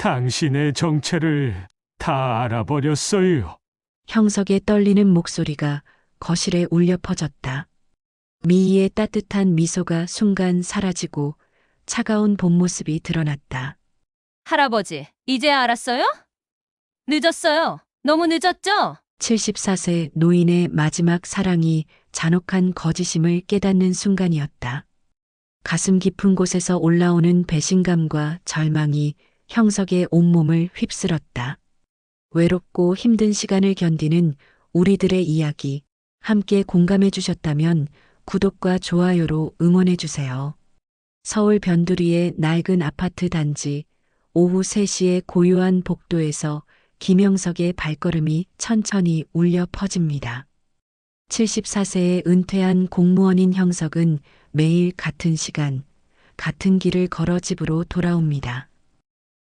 당신의 정체를 다 알아버렸어요. 형석의 떨리는 목소리가 거실에 울려 퍼졌다. 미희의 따뜻한 미소가 순간 사라지고 차가운 본 모습이 드러났다. 할아버지, 이제 알았어요? 늦었어요. 너무 늦었죠? 74세 노인의 마지막 사랑이 잔혹한 거짓임을 깨닫는 순간이었다. 가슴 깊은 곳에서 올라오는 배신감과 절망이 형석의 온몸을 휩쓸었다. 외롭고 힘든 시간을 견디는 우리들의 이야기, 함께 공감해 주셨다면 구독과 좋아요로 응원해 주세요. 서울 변두리의 낡은 아파트 단지, 오후 3시의 고요한 복도에서 김형석의 발걸음이 천천히 울려 퍼집니다. 74세의 은퇴한 공무원인 형석은 매일 같은 시간, 같은 길을 걸어 집으로 돌아옵니다.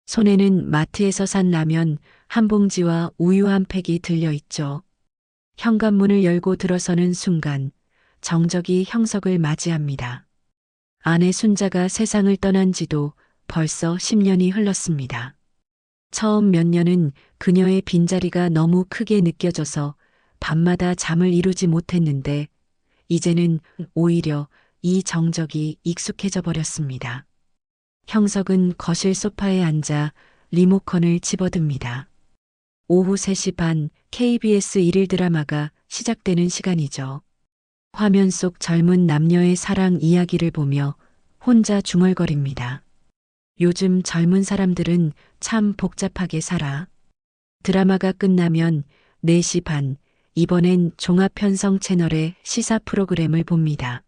손에는 마트에서 산 라면 한 봉지와 우유 한 팩이 들려 있죠. 현관문을 열고 들어서는 순간 정적이 형석을 맞이합니다. 아내 순자가 세상을 떠난 지도 벌써 10년이 흘렀습니다. 처음 몇 년은 그녀의 빈자리가 너무 크게 느껴져서 밤마다 잠을 이루지 못했는데 이제는 오히려 이 정적이 익숙해져 버렸습니다. 형석은 거실 소파에 앉아 리모컨을 집어듭니다. 오후 3시 반 KBS 일일 드라마가 시작되는 시간이죠. 화면 속 젊은 남녀의 사랑 이야기를 보며 혼자 중얼거립니다. 요즘 젊은 사람들은 참 복잡하게 살아. 드라마가 끝나면 4시 반, 이번엔 종합편성 채널의 시사 프로그램을 봅니다.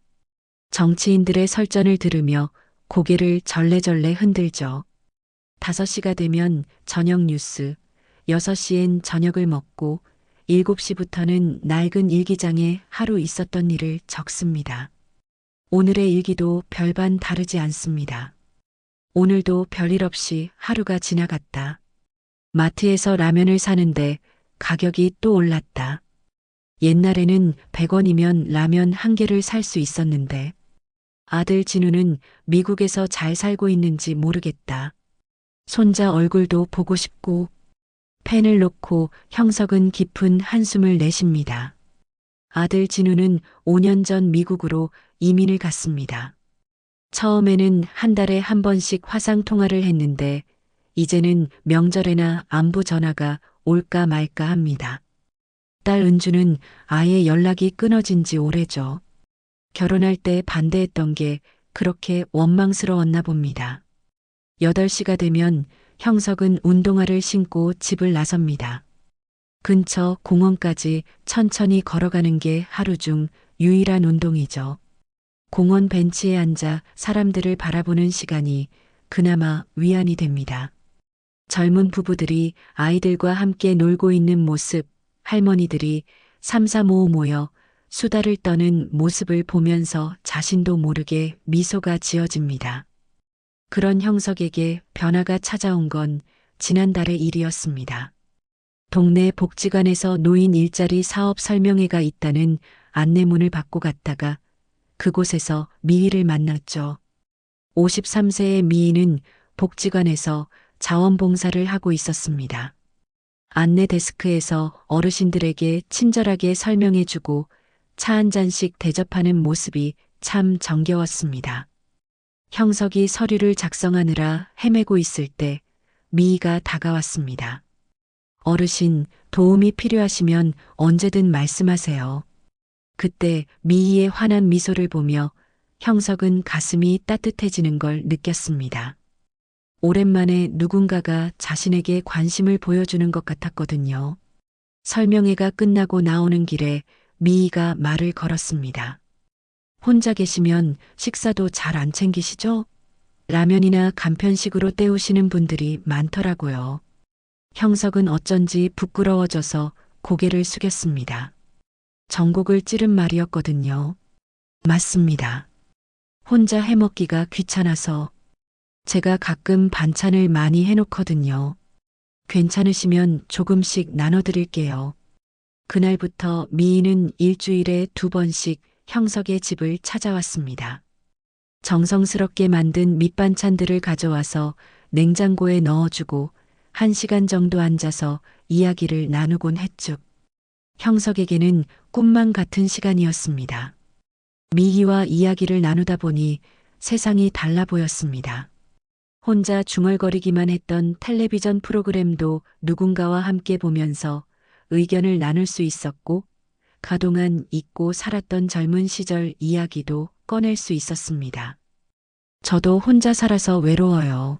정치인들의 설전을 들으며 고개를 절레절레 흔들죠. 5시가 되면 저녁 뉴스, 6시엔 저녁을 먹고 7시부터는 낡은 일기장에 하루 있었던 일을 적습니다. 오늘의 일기도 별반 다르지 않습니다. 오늘도 별일 없이 하루가 지나갔다. 마트에서 라면을 사는데 가격이 또 올랐다. 옛날에는 100원이면 라면 한 개를 살 수 있었는데 아들 진우는 미국에서 잘 살고 있는지 모르겠다. 손자 얼굴도 보고 싶고 펜을 놓고 형석은 깊은 한숨을 내쉽니다. 아들 진우는 5년 전 미국으로 이민을 갔습니다. 처음에는 한 달에 한 번씩 화상 통화를 했는데 이제는 명절에나 안부 전화가 올까 말까 합니다. 딸 은주는 아예 연락이 끊어진 지 오래죠. 결혼할 때 반대했던 게 그렇게 원망스러웠나 봅니다. 8시가 되면 형석은 운동화를 신고 집을 나섭니다. 근처 공원까지 천천히 걸어가는 게 하루 중 유일한 운동이죠. 공원 벤치에 앉아 사람들을 바라보는 시간이 그나마 위안이 됩니다. 젊은 부부들이 아이들과 함께 놀고 있는 모습, 할머니들이 삼삼오오 모여 수다를 떠는 모습을 보면서 자신도 모르게 미소가 지어집니다. 그런 형석에게 변화가 찾아온 건 지난달의 일이었습니다. 동네 복지관에서 노인 일자리 사업 설명회가 있다는 안내문을 받고 갔다가 그곳에서 미희를 만났죠. 53세의 미희는 복지관에서 자원봉사를 하고 있었습니다. 안내 데스크에서 어르신들에게 친절하게 설명해주고 차 한 잔씩 대접하는 모습이 참 정겨웠습니다. 형석이 서류를 작성하느라 헤매고 있을 때 미희가 다가왔습니다. 어르신, 도움이 필요하시면 언제든 말씀하세요. 그때 미희의 환한 미소를 보며 형석은 가슴이 따뜻해지는 걸 느꼈습니다. 오랜만에 누군가가 자신에게 관심을 보여주는 것 같았거든요. 설명회가 끝나고 나오는 길에 미희가 말을 걸었습니다. 혼자 계시면 식사도 잘 안 챙기시죠? 라면이나 간편식으로 때우시는 분들이 많더라고요. 형석은 어쩐지 부끄러워져서 고개를 숙였습니다. 전곡을 찌른 말이었거든요. 맞습니다. 혼자 해먹기가 귀찮아서 제가 가끔 반찬을 많이 해놓거든요. 괜찮으시면 조금씩 나눠드릴게요. 그날부터 미희는 일주일에 2번씩 형석의 집을 찾아왔습니다. 정성스럽게 만든 밑반찬들을 가져와서 냉장고에 넣어주고 1시간 정도 앉아서 이야기를 나누곤 했죠. 형석에게는 꿈만 같은 시간이었습니다. 미희와 이야기를 나누다 보니 세상이 달라 보였습니다. 혼자 중얼거리기만 했던 텔레비전 프로그램도 누군가와 함께 보면서 의견을 나눌 수 있었고, 가동안 잊고 살았던 젊은 시절 이야기도 꺼낼 수 있었습니다. 저도 혼자 살아서 외로워요.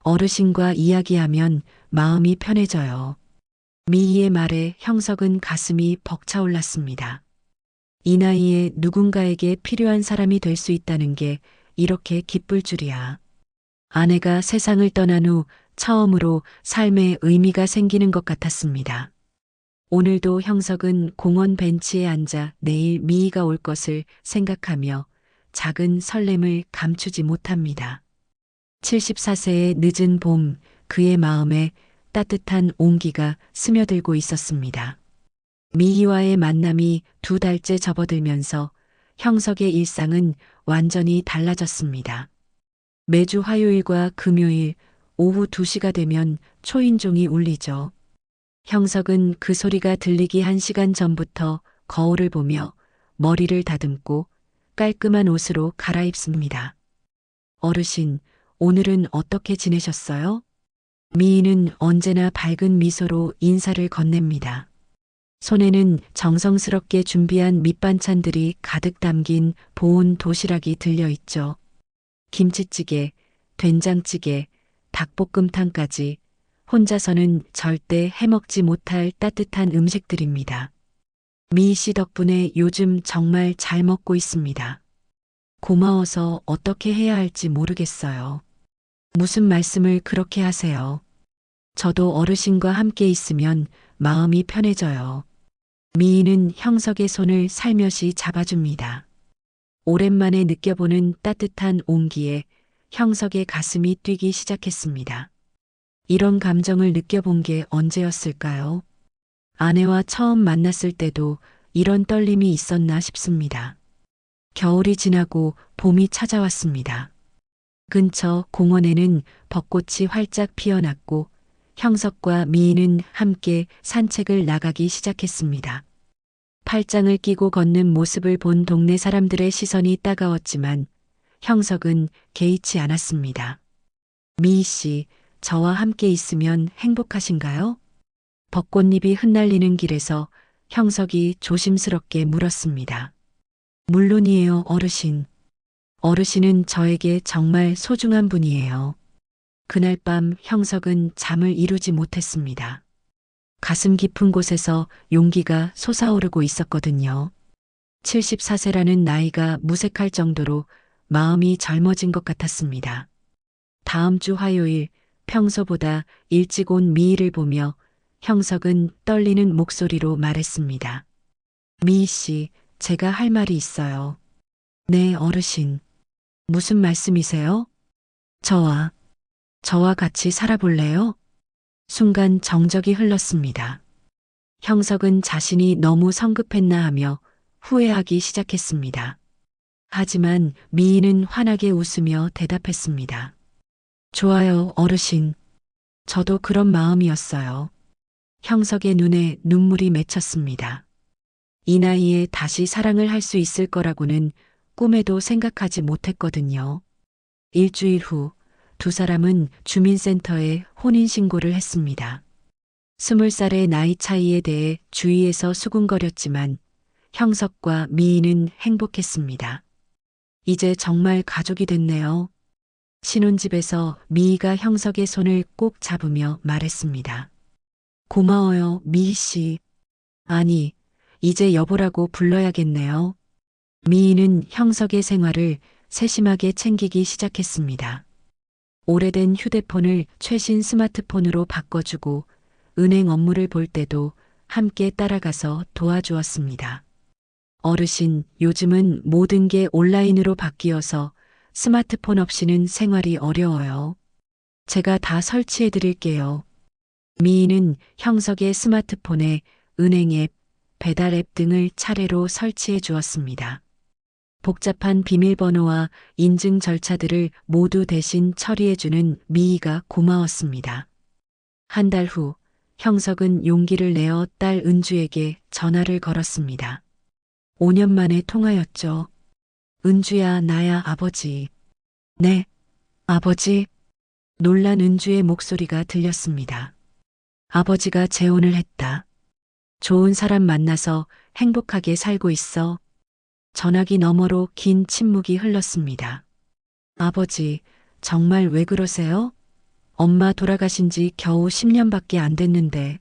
어르신과 이야기하면 마음이 편해져요. 미희의 말에 형석은 가슴이 벅차올랐습니다. 이 나이에 누군가에게 필요한 사람이 될 수 있다는 게 이렇게 기쁠 줄이야. 아내가 세상을 떠난 후 처음으로 삶에 의미가 생기는 것 같았습니다. 오늘도 형석은 공원 벤치에 앉아 내일 미희가 올 것을 생각하며 작은 설렘을 감추지 못합니다. 74세의 늦은 봄, 그의 마음에 따뜻한 온기가 스며들고 있었습니다. 미희와의 만남이 2달째 접어들면서 형석의 일상은 완전히 달라졌습니다. 매주 화요일과 금요일 오후 2시가 되면 초인종이 울리죠. 형석은 그 소리가 들리기 1시간 전부터 거울을 보며 머리를 다듬고 깔끔한 옷으로 갈아입습니다. 어르신, 오늘은 어떻게 지내셨어요? 미희는 언제나 밝은 미소로 인사를 건넵니다. 손에는 정성스럽게 준비한 밑반찬들이 가득 담긴 보온 도시락이 들려있죠. 김치찌개, 된장찌개, 닭볶음탕까지 혼자서는 절대 해먹지 못할 따뜻한 음식들입니다. 미희 씨 덕분에 요즘 정말 잘 먹고 있습니다. 고마워서 어떻게 해야 할지 모르겠어요. 무슨 말씀을 그렇게 하세요. 저도 어르신과 함께 있으면 마음이 편해져요. 미희는 형석의 손을 살며시 잡아줍니다. 오랜만에 느껴보는 따뜻한 온기에 형석의 가슴이 뛰기 시작했습니다. 이런 감정을 느껴본 게 언제였을까요? 아내와 처음 만났을 때도 이런 떨림이 있었나 싶습니다. 겨울이 지나고 봄이 찾아왔습니다. 근처 공원에는 벚꽃이 활짝 피어났고 형석과 미희는 함께 산책을 나가기 시작했습니다. 팔짱을 끼고 걷는 모습을 본 동네 사람들의 시선이 따가웠지만 형석은 개의치 않았습니다. 미희 씨, 저와 함께 있으면 행복하신가요? 벚꽃잎이 흩날리는 길에서 형석이 조심스럽게 물었습니다. 물론이에요, 어르신. 어르신은 저에게 정말 소중한 분이에요. 그날 밤 형석은 잠을 이루지 못했습니다. 가슴 깊은 곳에서 용기가 솟아오르고 있었거든요. 74세라는 나이가 무색할 정도로 마음이 젊어진 것 같았습니다. 다음 주 화요일 평소보다 일찍 온 미희를 보며 형석은 떨리는 목소리로 말했습니다. 미희 씨, 제가 할 말이 있어요. 네, 어르신. 무슨 말씀이세요? 저와 같이 살아볼래요? 순간 정적이 흘렀습니다. 형석은 자신이 너무 성급했나 하며 후회하기 시작했습니다. 하지만 미희는 환하게 웃으며 대답했습니다. 좋아요, 어르신. 저도 그런 마음이었어요. 형석의 눈에 눈물이 맺혔습니다. 이 나이에 다시 사랑을 할 수 있을 거라고는 꿈에도 생각하지 못했거든요. 일주일 후 두 사람은 주민센터에 혼인신고를 했습니다. 20살의 나이 차이에 대해 주위에서 수군거렸지만 형석과 미희는 행복했습니다. 이제 정말 가족이 됐네요. 신혼집에서 미희가 형석의 손을 꼭 잡으며 말했습니다. 고마워요, 미희 씨. 아니, 이제 여보라고 불러야겠네요. 미희는 형석의 생활을 세심하게 챙기기 시작했습니다. 오래된 휴대폰을 최신 스마트폰으로 바꿔주고 은행 업무를 볼 때도 함께 따라가서 도와주었습니다. 어르신, 요즘은 모든 게 온라인으로 바뀌어서 스마트폰 없이는 생활이 어려워요. 제가 다 설치해 드릴게요. 미희는 형석의 스마트폰에 은행 앱, 배달 앱 등을 차례로 설치해 주었습니다. 복잡한 비밀번호와 인증 절차들을 모두 대신 처리해주는 미희가 고마웠습니다. 한 달 후 형석은 용기를 내어 딸 은주에게 전화를 걸었습니다. 5년 만에 통화였죠. 은주야, 나야, 아버지. 네, 아버지. 놀란 은주의 목소리가 들렸습니다. 아버지가 재혼을 했다. 좋은 사람 만나서 행복하게 살고 있어. 전화기 너머로 긴 침묵이 흘렀습니다. 아버지, 정말 왜 그러세요? 엄마 돌아가신 지 겨우 10년밖에 안 됐는데.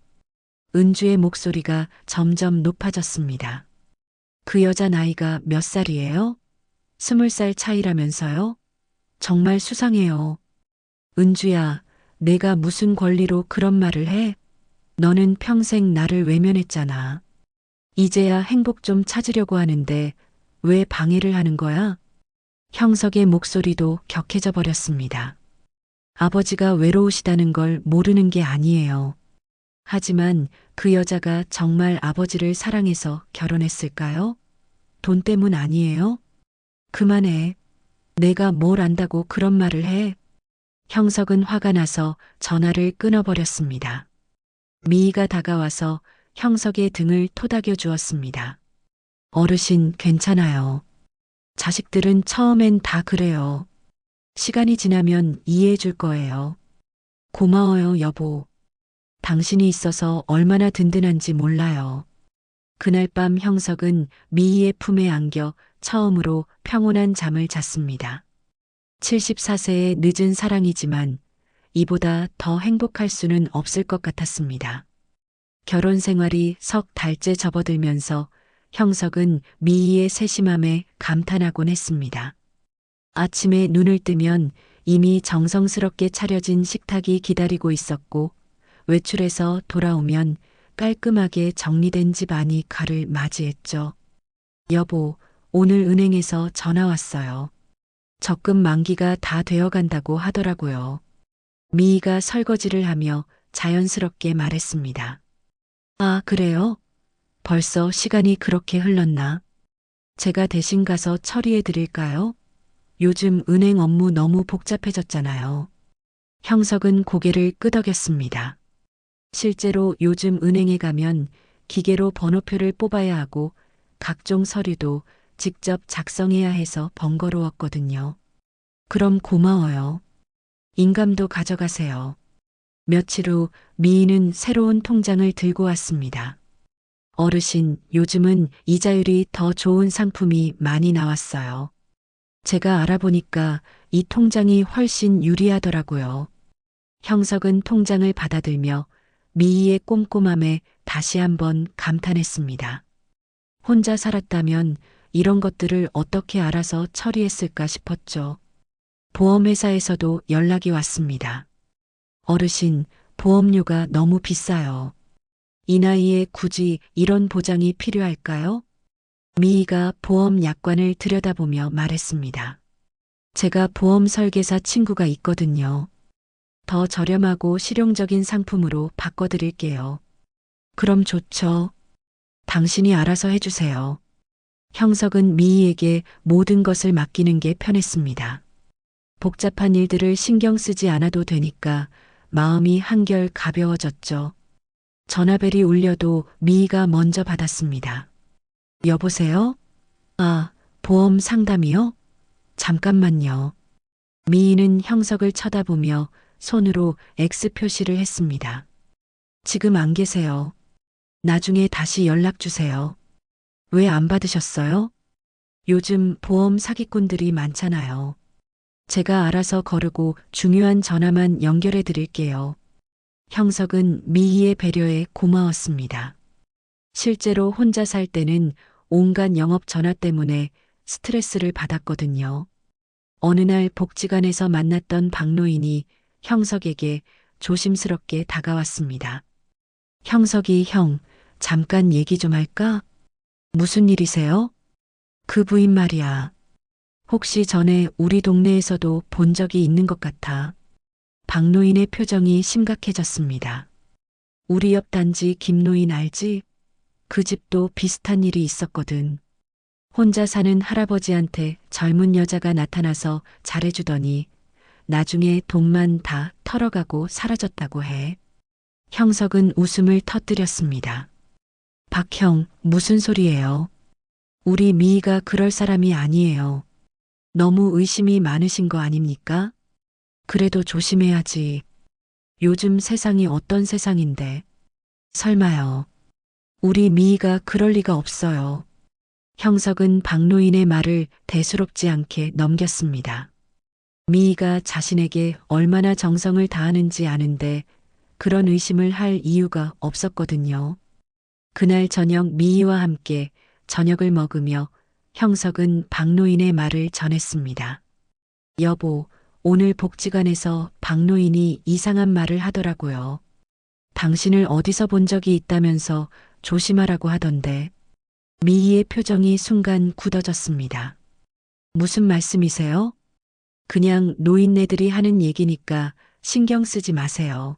은주의 목소리가 점점 높아졌습니다. 그 여자 나이가 몇 살이에요? 20살 차이라면서요? 정말 수상해요. 은주야, 내가 무슨 권리로 그런 말을 해? 너는 평생 나를 외면했잖아. 이제야 행복 좀 찾으려고 하는데 왜 방해를 하는 거야? 형석의 목소리도 격해져 버렸습니다. 아버지가 외로우시다는 걸 모르는 게 아니에요. 하지만 그 여자가 정말 아버지를 사랑해서 결혼했을까요? 돈 때문 아니에요? 그만해. 내가 뭘 안다고 그런 말을 해? 형석은 화가 나서 전화를 끊어버렸습니다. 미희가 다가와서 형석의 등을 토닥여 주었습니다. 어르신, 괜찮아요. 자식들은 처음엔 다 그래요. 시간이 지나면 이해해 줄 거예요. 고마워요, 여보. 당신이 있어서 얼마나 든든한지 몰라요. 그날 밤 형석은 미희의 품에 안겨 처음으로 평온한 잠을 잤습니다. 74세의 늦은 사랑이지만 이보다 더 행복할 수는 없을 것 같았습니다. 결혼 생활이 석 달째 접어들면서 형석은 미희의 세심함에 감탄하곤 했습니다. 아침에 눈을 뜨면 이미 정성스럽게 차려진 식탁이 기다리고 있었고, 외출해서 돌아오면 깔끔하게 정리된 집 안이 그를 맞이했죠. 여보, 오늘 은행에서 전화 왔어요. 적금 만기가 다 되어 간다고 하더라고요. 미희가 설거지를 하며 자연스럽게 말했습니다. 아, 그래요? 벌써 시간이 그렇게 흘렀나? 제가 대신 가서 처리해 드릴까요? 요즘 은행 업무 너무 복잡해졌잖아요. 형석은 고개를 끄덕였습니다. 실제로 요즘 은행에 가면 기계로 번호표를 뽑아야 하고 각종 서류도 직접 작성해야 해서 번거로웠거든요. 그럼 고마워요. 인감도 가져가세요. 며칠 후 미희는 새로운 통장을 들고 왔습니다. 어르신, 요즘은 이자율이 더 좋은 상품이 많이 나왔어요. 제가 알아보니까 이 통장이 훨씬 유리하더라고요. 형석은 통장을 받아들며 미희의 꼼꼼함에 다시 한번 감탄했습니다. 혼자 살았다면 이런 것들을 어떻게 알아서 처리했을까 싶었죠. 보험회사에서도 연락이 왔습니다. 어르신, 보험료가 너무 비싸요. 이 나이에 굳이 이런 보장이 필요할까요? 미희가 보험 약관을 들여다보며 말했습니다. 제가 보험 설계사 친구가 있거든요. 더 저렴하고 실용적인 상품으로 바꿔드릴게요. 그럼 좋죠. 당신이 알아서 해주세요. 형석은 미희에게 모든 것을 맡기는 게 편했습니다. 복잡한 일들을 신경 쓰지 않아도 되니까 마음이 한결 가벼워졌죠. 전화벨이 울려도 미희가 먼저 받았습니다. 여보세요? 아, 보험 상담이요? 잠깐만요. 미희는 형석을 쳐다보며 손으로 X 표시를 했습니다. 지금 안 계세요. 나중에 다시 연락 주세요. 왜 안 받으셨어요? 요즘 보험 사기꾼들이 많잖아요. 제가 알아서 거르고 중요한 전화만 연결해 드릴게요. 형석은 미희의 배려에 고마웠습니다. 실제로 혼자 살 때는 온갖 영업 전화 때문에 스트레스를 받았거든요. 어느 날 복지관에서 만났던 박노인이 형석에게 조심스럽게 다가왔습니다. 형석이, 형, 잠깐 얘기 좀 할까? 무슨 일이세요? 그 부인 말이야. 혹시 전에 우리 동네에서도 본 적이 있는 것 같아. 박노인의 표정이 심각해졌습니다. 우리 옆 단지 김노인 알지? 그 집도 비슷한 일이 있었거든. 혼자 사는 할아버지한테 젊은 여자가 나타나서 잘해주더니 나중에 돈만 다 털어가고 사라졌다고 해. 형석은 웃음을 터뜨렸습니다. 박형, 무슨 소리예요? 우리 미희가 그럴 사람이 아니에요. 너무 의심이 많으신 거 아닙니까? 그래도 조심해야지. 요즘 세상이 어떤 세상인데. 설마요. 우리 미희가 그럴 리가 없어요. 형석은 박노인의 말을 대수롭지 않게 넘겼습니다. 미희가 자신에게 얼마나 정성을 다하는지 아는데 그런 의심을 할 이유가 없었거든요. 그날 저녁 미희와 함께 저녁을 먹으며 형석은 박노인의 말을 전했습니다. 여보, 오늘 복지관에서 박노인이 이상한 말을 하더라고요. 당신을 어디서 본 적이 있다면서 조심하라고 하던데. 미희의 표정이 순간 굳어졌습니다. 무슨 말씀이세요? 그냥 노인네들이 하는 얘기니까 신경 쓰지 마세요.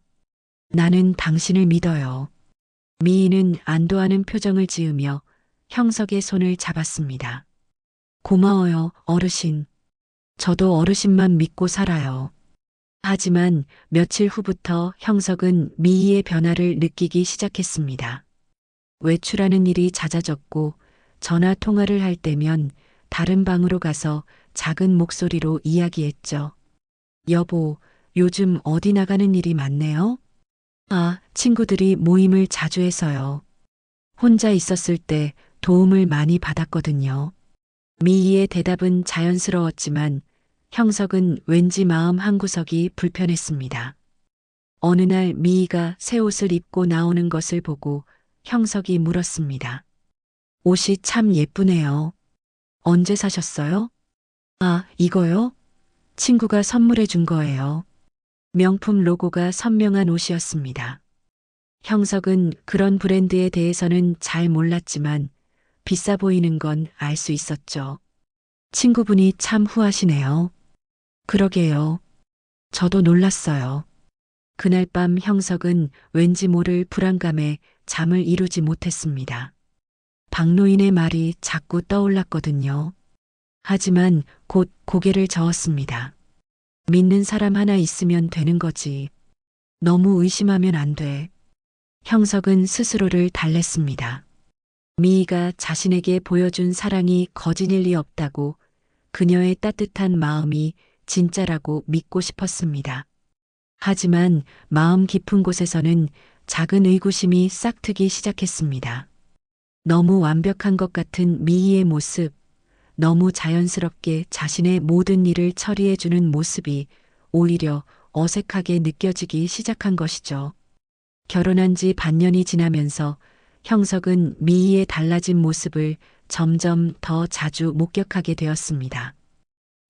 나는 당신을 믿어요. 미희는 안도하는 표정을 지으며 형석의 손을 잡았습니다. 고마워요, 어르신. 저도 어르신만 믿고 살아요. 하지만 며칠 후부터 형석은 미희의 변화를 느끼기 시작했습니다. 외출하는 일이 잦아졌고 전화 통화를 할 때면 다른 방으로 가서 작은 목소리로 이야기했죠. 여보, 요즘 어디 나가는 일이 많네요? 아, 친구들이 모임을 자주 해서요. 혼자 있었을 때 도움을 많이 받았거든요. 미희의 대답은 자연스러웠지만 형석은 왠지 마음 한구석이 불편했습니다. 어느 날 미희가 새 옷을 입고 나오는 것을 보고 형석이 물었습니다. 옷이 참 예쁘네요. 언제 사셨어요? 아, 이거요? 친구가 선물해 준 거예요. 명품 로고가 선명한 옷이었습니다. 형석은 그런 브랜드에 대해서는 잘 몰랐지만 비싸 보이는 건 알 수 있었죠. 친구분이 참 후하시네요. 그러게요. 저도 놀랐어요. 그날 밤 형석은 왠지 모를 불안감에 잠을 이루지 못했습니다. 박노인의 말이 자꾸 떠올랐거든요. 하지만 곧 고개를 저었습니다. 믿는 사람 하나 있으면 되는 거지. 너무 의심하면 안 돼. 형석은 스스로를 달랬습니다. 미희가 자신에게 보여준 사랑이 거짓일 리 없다고 그녀의 따뜻한 마음이 진짜라고 믿고 싶었습니다. 하지만 마음 깊은 곳에서는 작은 의구심이 싹트기 시작했습니다. 너무 완벽한 것 같은 미희의 모습, 너무 자연스럽게 자신의 모든 일을 처리해주는 모습이 오히려 어색하게 느껴지기 시작한 것이죠. 결혼한 지 반년이 지나면서 형석은 미희의 달라진 모습을 점점 더 자주 목격하게 되었습니다.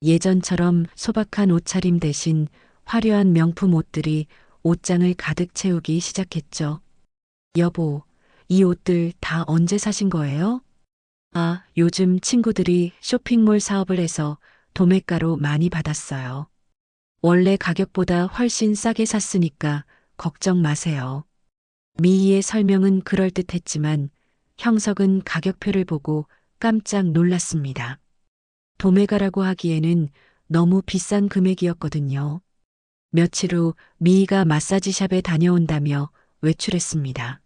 예전처럼 소박한 옷차림 대신 화려한 명품 옷들이 옷장을 가득 채우기 시작했죠. 여보, 이 옷들 다 언제 사신 거예요? 아, 요즘 친구들이 쇼핑몰 사업을 해서 도매가로 많이 받았어요. 원래 가격보다 훨씬 싸게 샀으니까 걱정 마세요. 미희의 설명은 그럴듯했지만 형석은 가격표를 보고 깜짝 놀랐습니다. 도매가라고 하기에는 너무 비싼 금액이었거든요. 며칠 후 미희가 마사지샵에 다녀온다며 외출했습니다.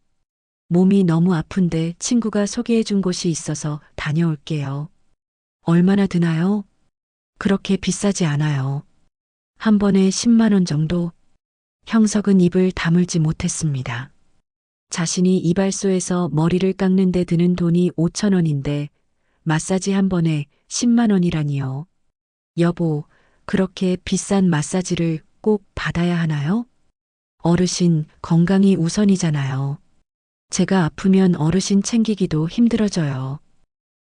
몸이 너무 아픈데 친구가 소개해준 곳이 있어서 다녀올게요. 얼마나 드나요? 그렇게 비싸지 않아요. 한 번에 10만 원 정도? 형석은 입을 다물지 못했습니다. 자신이 이발소에서 머리를 깎는 데 드는 돈이 5천 원인데 마사지 한 번에 10만 원이라니요. 여보, 그렇게 비싼 마사지를 꼭 받아야 하나요? 어르신 건강이 우선이잖아요. 제가 아프면 어르신 챙기기도 힘들어져요.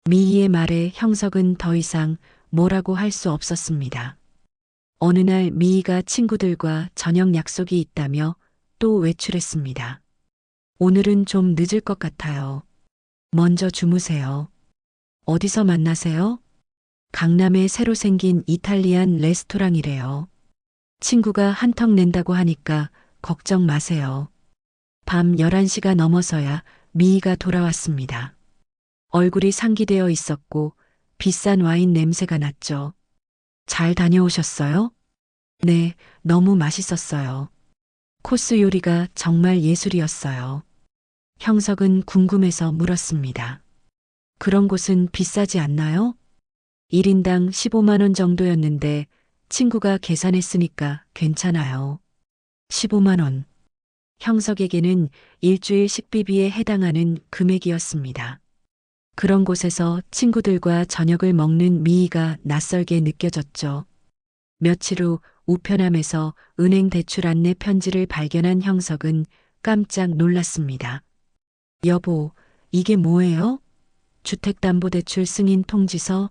미희의 말에 형석은 더 이상 뭐라고 할 수 없었습니다. 어느 날 미희가 친구들과 저녁 약속이 있다며 또 외출했습니다. 오늘은 좀 늦을 것 같아요. 먼저 주무세요. 어디서 만나세요? 강남에 새로 생긴 이탈리안 레스토랑이래요. 친구가 한턱 낸다고 하니까 걱정 마세요. 밤 11시가 넘어서야 미희가 돌아왔습니다. 얼굴이 상기되어 있었고 비싼 와인 냄새가 났죠. 잘 다녀오셨어요? 네, 너무 맛있었어요. 코스 요리가 정말 예술이었어요. 형석은 궁금해서 물었습니다. 그런 곳은 비싸지 않나요? 1인당 15만 원 정도였는데 친구가 계산했으니까 괜찮아요. 15만 원. 형석에게는 일주일 식비비에 해당하는 금액이었습니다. 그런 곳에서 친구들과 저녁을 먹는 미희가 낯설게 느껴졌죠. 며칠 후 우편함에서 은행 대출 안내 편지를 발견한 형석은 깜짝 놀랐습니다. 여보, 이게 뭐예요? 주택담보대출 승인 통지서?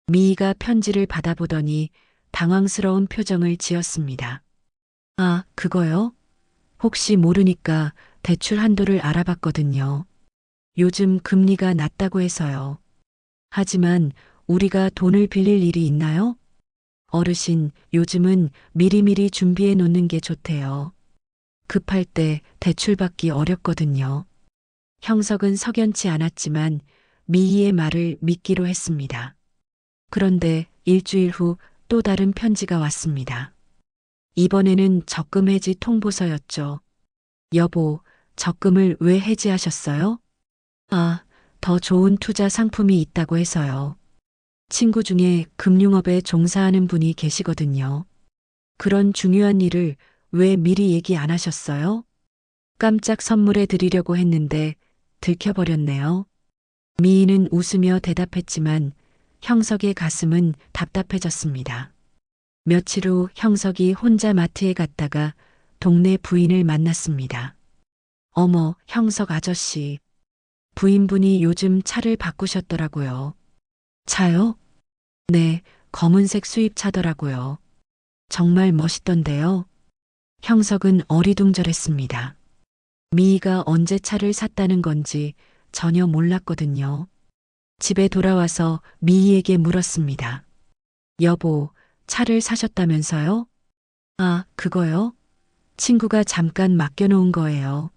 미희가 편지를 받아보더니 당황스러운 표정을 지었습니다. 아, 그거요? 혹시 모르니까 대출 한도를 알아봤거든요. 요즘 금리가 낮다고 해서요. 하지만 우리가 돈을 빌릴 일이 있나요? 어르신, 요즘은 미리미리 준비해 놓는 게 좋대요. 급할 때 대출받기 어렵거든요. 형석은 석연치 않았지만 미희의 말을 믿기로 했습니다. 그런데 일주일 후 또 다른 편지가 왔습니다. 이번에는 적금 해지 통보서였죠. 여보, 적금을 왜 해지하셨어요? 아, 더 좋은 투자 상품이 있다고 해서요. 친구 중에 금융업에 종사하는 분이 계시거든요. 그런 중요한 일을 왜 미리 얘기 안 하셨어요? 깜짝 선물해 드리려고 했는데 들켜버렸네요. 미희는 웃으며 대답했지만 형석의 가슴은 답답해졌습니다. 며칠 후 형석이 혼자 마트에 갔다가 동네 부인을 만났습니다. 어머, 형석 아저씨. 부인분이 요즘 차를 바꾸셨더라고요. 차요? 네, 검은색 수입차더라고요. 정말 멋있던데요. 형석은 어리둥절했습니다. 미희가 언제 차를 샀다는 건지 전혀 몰랐거든요. 집에 돌아와서 미희에게 물었습니다. 여보, 차를 사셨다면서요? 아, 그거요? 친구가 잠깐 맡겨놓은 거예요.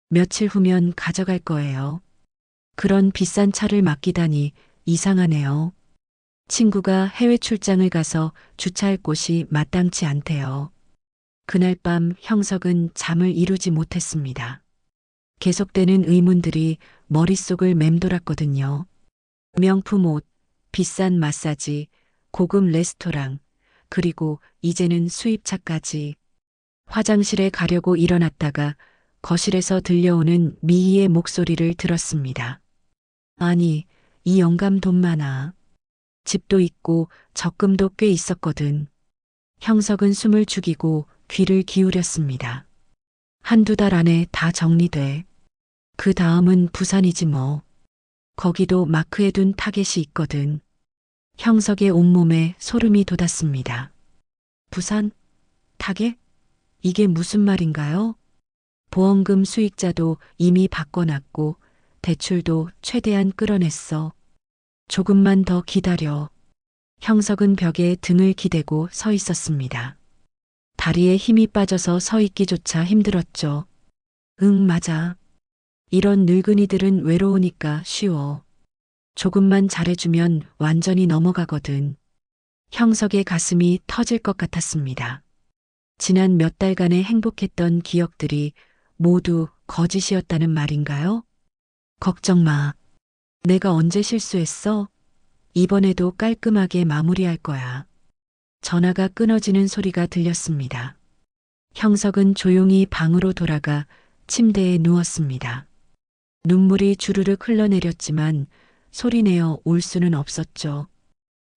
며칠 후면 가져갈 거예요. 그런 비싼 차를 맡기다니 이상하네요. 친구가 해외 출장을 가서 주차할 곳이 마땅치 않대요. 그날 밤 형석은 잠을 이루지 못했습니다. 계속되는 의문들이 머릿속을 맴돌았거든요. 명품 옷, 비싼 마사지, 고급 레스토랑, 그리고 이제는 수입차까지. 화장실에 가려고 일어났다가 거실에서 들려오는 미희의 목소리를 들었습니다. 아니, 이 영감 돈 많아. 집도 있고 적금도 꽤 있었거든. 형석은 숨을 죽이고 귀를 기울였습니다. 한두 달 안에 다 정리돼. 그 다음은 부산이지 뭐. 거기도 마크해둔 타겟이 있거든. 형석의 온몸에 소름이 돋았습니다. 부산? 타겟? 이게 무슨 말인가요? 보험금 수익자도 이미 바꿔놨고 대출도 최대한 끌어냈어. 조금만 더 기다려. 형석은 벽에 등을 기대고 서 있었습니다. 다리에 힘이 빠져서 서 있기조차 힘들었죠. 응, 맞아. 이런 늙은이들은 외로우니까 쉬워. 조금만 잘해주면 완전히 넘어가거든. 형석의 가슴이 터질 것 같았습니다. 지난 몇 달간의 행복했던 기억들이 모두 거짓이었다는 말인가요? 걱정 마. 내가 언제 실수했어? 이번에도 깔끔하게 마무리할 거야. 전화가 끊어지는 소리가 들렸습니다. 형석은 조용히 방으로 돌아가 침대에 누웠습니다. 눈물이 주르륵 흘러내렸지만 소리내어 울 수는 없었죠.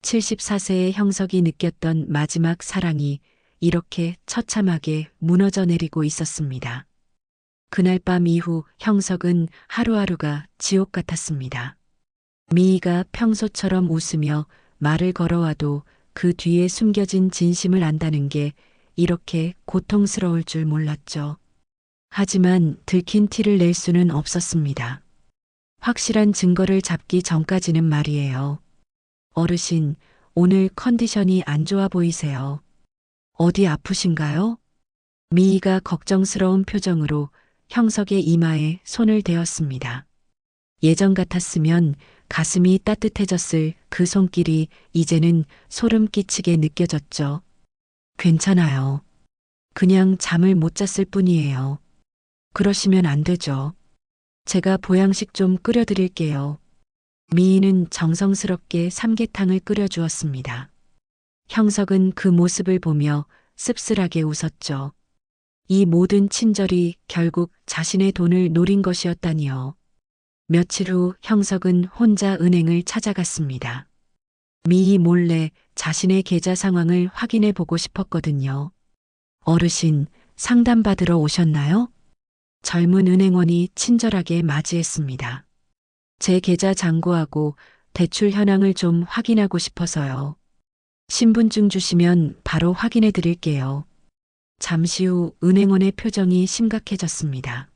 74세의 형석이 느꼈던 마지막 사랑이 이렇게 처참하게 무너져 내리고 있었습니다. 그날 밤 이후 형석은 하루하루가 지옥 같았습니다. 미희가 평소처럼 웃으며 말을 걸어와도 그 뒤에 숨겨진 진심을 안다는 게 이렇게 고통스러울 줄 몰랐죠. 하지만 들킨 티를 낼 수는 없었습니다. 확실한 증거를 잡기 전까지는 말이에요. 어르신, 오늘 컨디션이 안 좋아 보이세요. 어디 아프신가요? 미희가 걱정스러운 표정으로 형석의 이마에 손을 대었습니다. 예전 같았으면 가슴이 따뜻해졌을 그 손길이 이제는 소름 끼치게 느껴졌죠. 괜찮아요. 그냥 잠을 못 잤을 뿐이에요. 그러시면 안 되죠. 제가 보양식 좀 끓여드릴게요. 미희는 정성스럽게 삼계탕을 끓여주었습니다. 형석은 그 모습을 보며 씁쓸하게 웃었죠. 이 모든 친절이 결국 자신의 돈을 노린 것이었다니요. 며칠 후 형석은 혼자 은행을 찾아갔습니다. 미희 몰래 자신의 계좌 상황을 확인해 보고 싶었거든요. 어르신, 상담받으러 오셨나요? 젊은 은행원이 친절하게 맞이했습니다. 제 계좌 잔고하고 대출 현황을 좀 확인하고 싶어서요. 신분증 주시면 바로 확인해 드릴게요. 잠시 후 은행원의 표정이 심각해졌습니다.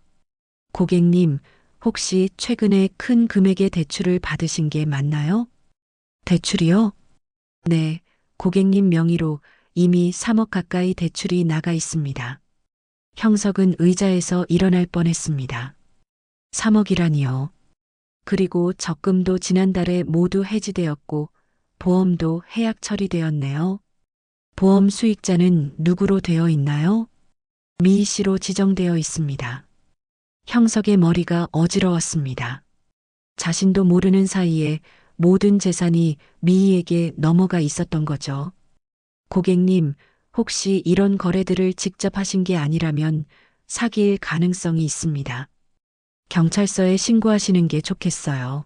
고객님, 혹시 최근에 큰 금액의 대출을 받으신 게 맞나요? 대출이요? 네, 고객님 명의로 이미 3억 가까이 대출이 나가 있습니다. 형석은 의자에서 일어날 뻔했습니다. 3억이라니요. 그리고 적금도 지난달에 모두 해지되었고 보험도 해약 처리되었네요. 보험 수익자는 누구로 되어 있나요? 미희 씨로 지정되어 있습니다. 형석의 머리가 어지러웠습니다. 자신도 모르는 사이에 모든 재산이 미희에게 넘어가 있었던 거죠. 고객님, 혹시 이런 거래들을 직접 하신 게 아니라면 사기일 가능성이 있습니다. 경찰서에 신고하시는 게 좋겠어요.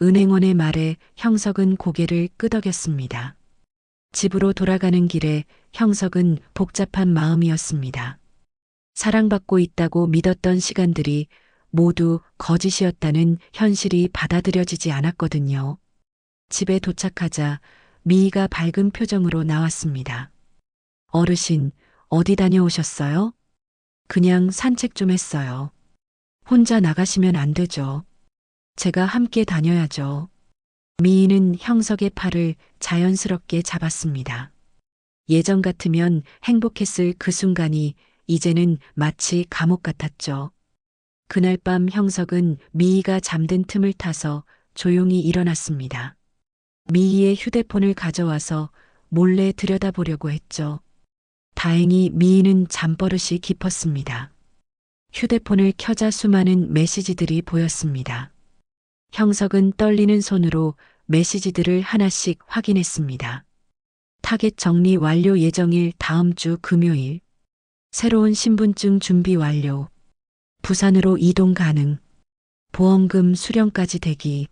은행원의 말에 형석은 고개를 끄덕였습니다. 집으로 돌아가는 길에 형석은 복잡한 마음이었습니다. 사랑받고 있다고 믿었던 시간들이 모두 거짓이었다는 현실이 받아들여지지 않았거든요. 집에 도착하자 미희가 밝은 표정으로 나왔습니다. 어르신, 어디 다녀오셨어요? 그냥 산책 좀 했어요. 혼자 나가시면 안 되죠. 제가 함께 다녀야죠. 미희는 형석의 팔을 자연스럽게 잡았습니다. 예전 같으면 행복했을 그 순간이 이제는 마치 감옥 같았죠. 그날 밤 형석은 미희가 잠든 틈을 타서 조용히 일어났습니다. 미희의 휴대폰을 가져와서 몰래 들여다보려고 했죠. 다행히 미희는 잠버릇이 깊었습니다. 휴대폰을 켜자 수많은 메시지들이 보였습니다. 형석은 떨리는 손으로 메시지들을 하나씩 확인했습니다. 타겟 정리 완료 예정일 다음 주 금요일. 새로운 신분증 준비 완료. 부산으로 이동 가능. 보험금 수령까지 대기.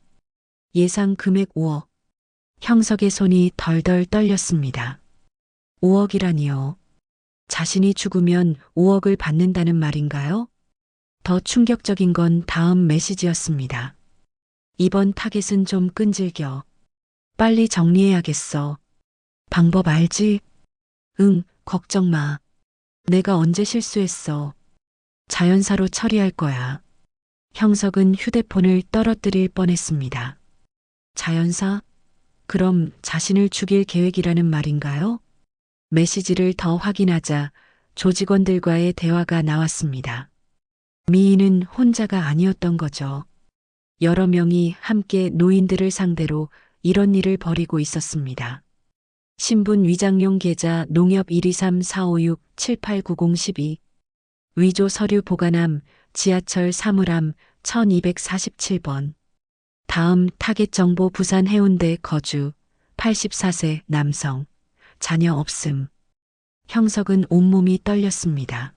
예상 금액 5억. 형석의 손이 덜덜 떨렸습니다. 5억이라니요. 자신이 죽으면 5억을 받는다는 말인가요? 더 충격적인 건 다음 메시지였습니다. 이번 타겟은 좀 끈질겨. 빨리 정리해야겠어. 방법 알지? 응, 걱정 마. 내가 언제 실수했어. 자연사로 처리할 거야. 형석은 휴대폰을 떨어뜨릴 뻔했습니다. 자연사? 그럼 자신을 죽일 계획이라는 말인가요? 메시지를 더 확인하자 조직원들과의 대화가 나왔습니다. 미희는 혼자가 아니었던 거죠. 여러 명이 함께 노인들을 상대로 이런 일을 벌이고 있었습니다. 신분 위장용 계좌 농협 123-456-7890-12 위조 서류 보관함 지하철 사물함 1247번 다음 타겟 정보 부산 해운대 거주 84세 남성 자녀 없음. 형석은 온몸이 떨렸습니다.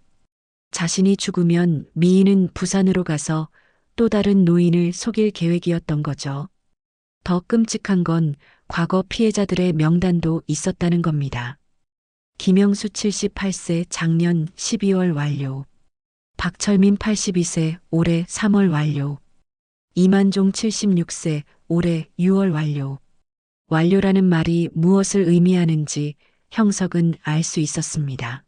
자신이 죽으면 미희는 부산으로 가서 또 다른 노인을 속일 계획이었던 거죠. 더 끔찍한 건 과거 피해자들의 명단도 있었다는 겁니다. 김영수 78세 작년 12월 완료. 박철민 82세 올해 3월 완료. 이만종 76세 올해 6월 완료. 완료라는 말이 무엇을 의미하는지 형석은 알 수 있었습니다.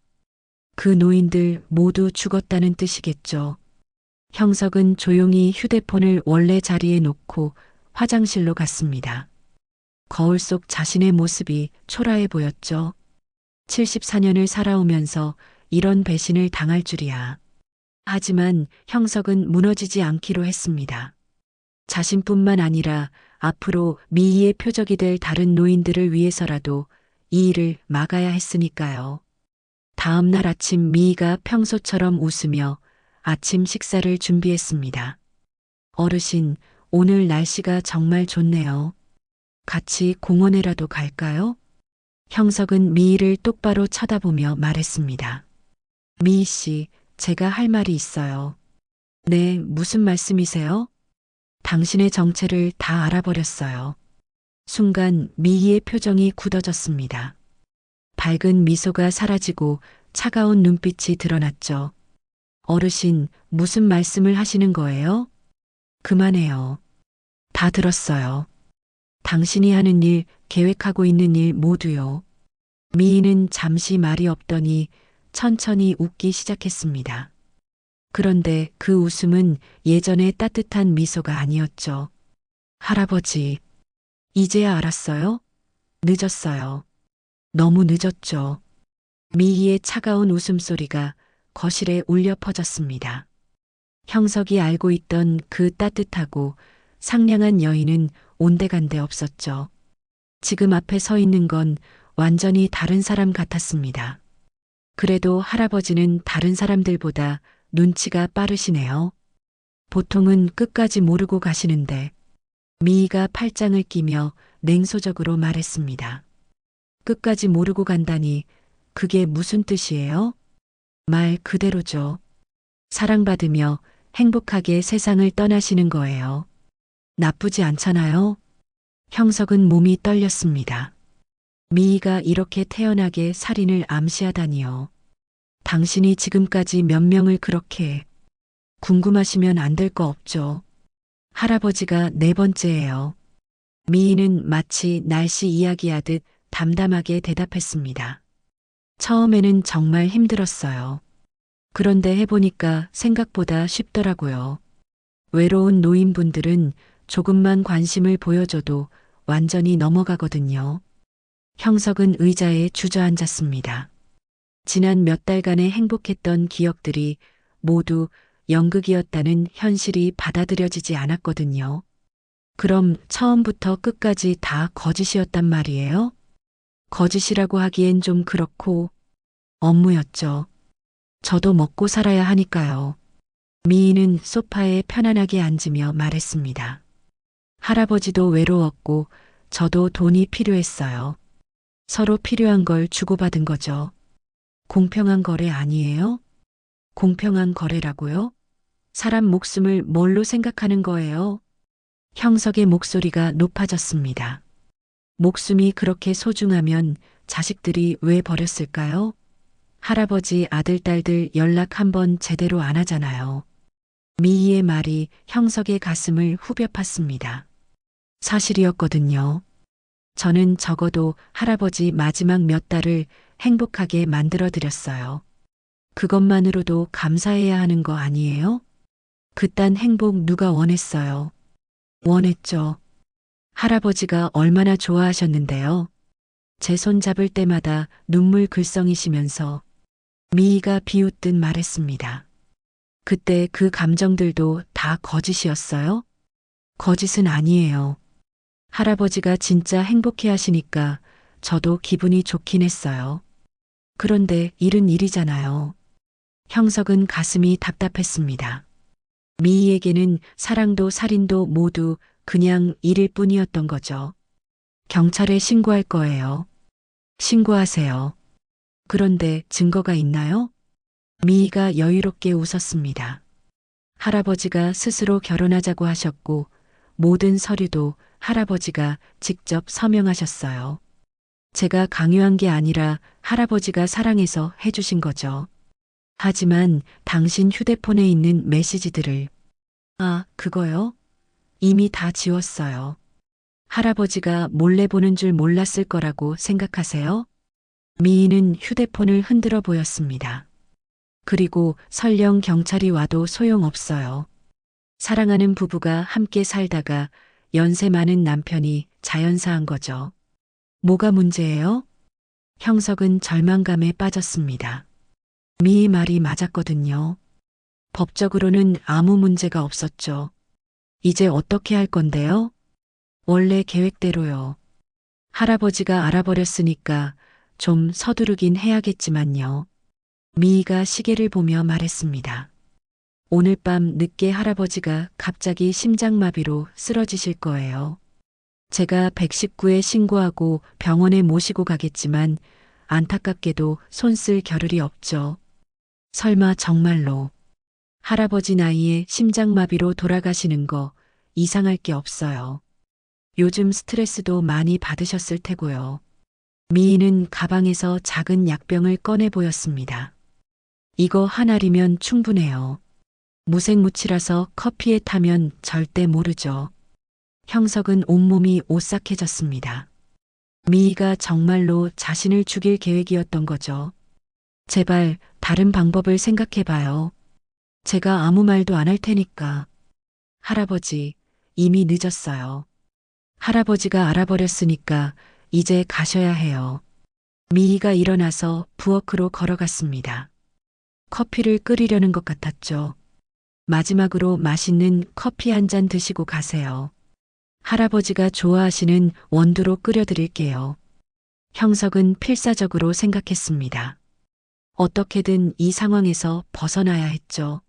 그 노인들 모두 죽었다는 뜻이겠죠. 형석은 조용히 휴대폰을 원래 자리에 놓고 화장실로 갔습니다. 거울 속 자신의 모습이 초라해 보였죠. 74년을 살아오면서 이런 배신을 당할 줄이야. 하지만 형석은 무너지지 않기로 했습니다. 자신뿐만 아니라 앞으로 미희의 표적이 될 다른 노인들을 위해서라도 이 일을 막아야 했으니까요. 다음 날 아침 미희가 평소처럼 웃으며 아침 식사를 준비했습니다. 어르신, 오늘 날씨가 정말 좋네요. 같이 공원에라도 갈까요? 형석은 미희를 똑바로 쳐다보며 말했습니다. 미희 씨, 제가 할 말이 있어요. 네, 무슨 말씀이세요? 당신의 정체를 다 알아버렸어요. 순간 미희의 표정이 굳어졌습니다. 밝은 미소가 사라지고 차가운 눈빛이 드러났죠. 어르신, 무슨 말씀을 하시는 거예요? 그만해요. 다 들었어요. 당신이 하는 일, 계획하고 있는 일 모두요. 미희는 잠시 말이 없더니 천천히 웃기 시작했습니다. 그런데 그 웃음은 예전의 따뜻한 미소가 아니었죠. 할아버지, 이제야 알았어요? 늦었어요. 너무 늦었죠. 미희의 차가운 웃음소리가 거실에 울려 퍼졌습니다. 형석이 알고 있던 그 따뜻하고 상냥한 여인은 온데간데 없었죠. 지금 앞에 서 있는 건 완전히 다른 사람 같았습니다. 그래도 할아버지는 다른 사람들보다 눈치가 빠르시네요. 보통은 끝까지 모르고 가시는데 미희가 팔짱을 끼며 냉소적으로 말했습니다. 끝까지 모르고 간다니 그게 무슨 뜻이에요? 말 그대로죠. 사랑받으며 행복하게 세상을 떠나시는 거예요. 나쁘지 않잖아요. 형석은 몸이 떨렸습니다. 미희가 이렇게 태연하게 살인을 암시하다니요. 당신이 지금까지 몇 명을 그렇게 궁금하시면 안 될 거 없죠. 할아버지가 네 번째예요. 미희는 마치 날씨 이야기하듯 담담하게 대답했습니다. 처음에는 정말 힘들었어요. 그런데 해보니까 생각보다 쉽더라고요. 외로운 노인분들은 조금만 관심을 보여줘도 완전히 넘어가거든요. 형석은 의자에 주저앉았습니다. 지난 몇 달간의 행복했던 기억들이 모두 연극이었다는 현실이 받아들여지지 않았거든요. 그럼 처음부터 끝까지 다 거짓이었단 말이에요? 거짓이라고 하기엔 좀 그렇고 업무였죠. 저도 먹고 살아야 하니까요. 미희는 소파에 편안하게 앉으며 말했습니다. 할아버지도 외로웠고 저도 돈이 필요했어요. 서로 필요한 걸 주고받은 거죠. 공평한 거래 아니에요? 공평한 거래라고요? 사람 목숨을 뭘로 생각하는 거예요? 형석의 목소리가 높아졌습니다. 목숨이 그렇게 소중하면 자식들이 왜 버렸을까요? 할아버지 아들, 딸들 연락 한번 제대로 안 하잖아요. 미희의 말이 형석의 가슴을 후벼 팠습니다. 사실이었거든요. 저는 적어도 할아버지 마지막 몇 달을 행복하게 만들어 드렸어요. 그것만으로도 감사해야 하는 거 아니에요? 그딴 행복 누가 원했어요? 원했죠. 할아버지가 얼마나 좋아하셨는데요. 제 손 잡을 때마다 눈물 글썽이시면서 미희가 비웃듯 말했습니다. 그때 그 감정들도 다 거짓이었어요? 거짓은 아니에요. 할아버지가 진짜 행복해 하시니까 저도 기분이 좋긴 했어요. 그런데 일은 일이잖아요. 형석은 가슴이 답답했습니다. 미희에게는 사랑도 살인도 모두 그냥 일일 뿐이었던 거죠. 경찰에 신고할 거예요. 신고하세요. 그런데 증거가 있나요? 미희가 여유롭게 웃었습니다. 할아버지가 스스로 결혼하자고 하셨고 모든 서류도 할아버지가 직접 서명하셨어요. 제가 강요한 게 아니라 할아버지가 사랑해서 해주신 거죠. 하지만 당신 휴대폰에 있는 메시지들을 그거요? 이미 다 지웠어요. 할아버지가 몰래 보는 줄 몰랐을 거라고 생각하세요? 미희는 휴대폰을 흔들어 보였습니다. 그리고 설령 경찰이 와도 소용없어요. 사랑하는 부부가 함께 살다가 연세 많은 남편이 자연사한 거죠. 뭐가 문제예요? 형석은 절망감에 빠졌습니다. 미희 말이 맞았거든요. 법적으로는 아무 문제가 없었죠. 이제 어떻게 할 건데요? 원래 계획대로요. 할아버지가 알아버렸으니까 좀 서두르긴 해야겠지만요. 미희가 시계를 보며 말했습니다. 오늘 밤 늦게 할아버지가 갑자기 심장마비로 쓰러지실 거예요. 제가 119에 신고하고 병원에 모시고 가겠지만 안타깝게도 손쓸 겨를이 없죠. 설마 정말로 할아버지 나이에 심장마비로 돌아가시는 거 이상할 게 없어요. 요즘 스트레스도 많이 받으셨을 테고요. 미희는 가방에서 작은 약병을 꺼내 보였습니다. 이거 한 알이면 충분해요. 무색무취라서 커피에 타면 절대 모르죠. 형석은 온몸이 오싹해졌습니다. 미희가 정말로 자신을 죽일 계획이었던 거죠. 제발 다른 방법을 생각해봐요. 제가 아무 말도 안 할 테니까. 할아버지, 이미 늦었어요. 할아버지가 알아버렸으니까 이제 가셔야 해요. 미희가 일어나서 부엌으로 걸어갔습니다. 커피를 끓이려는 것 같았죠. 마지막으로 맛있는 커피 한 잔 드시고 가세요. 할아버지가 좋아하시는 원두로 끓여드릴게요. 형석은 필사적으로 생각했습니다. 어떻게든 이 상황에서 벗어나야 했죠.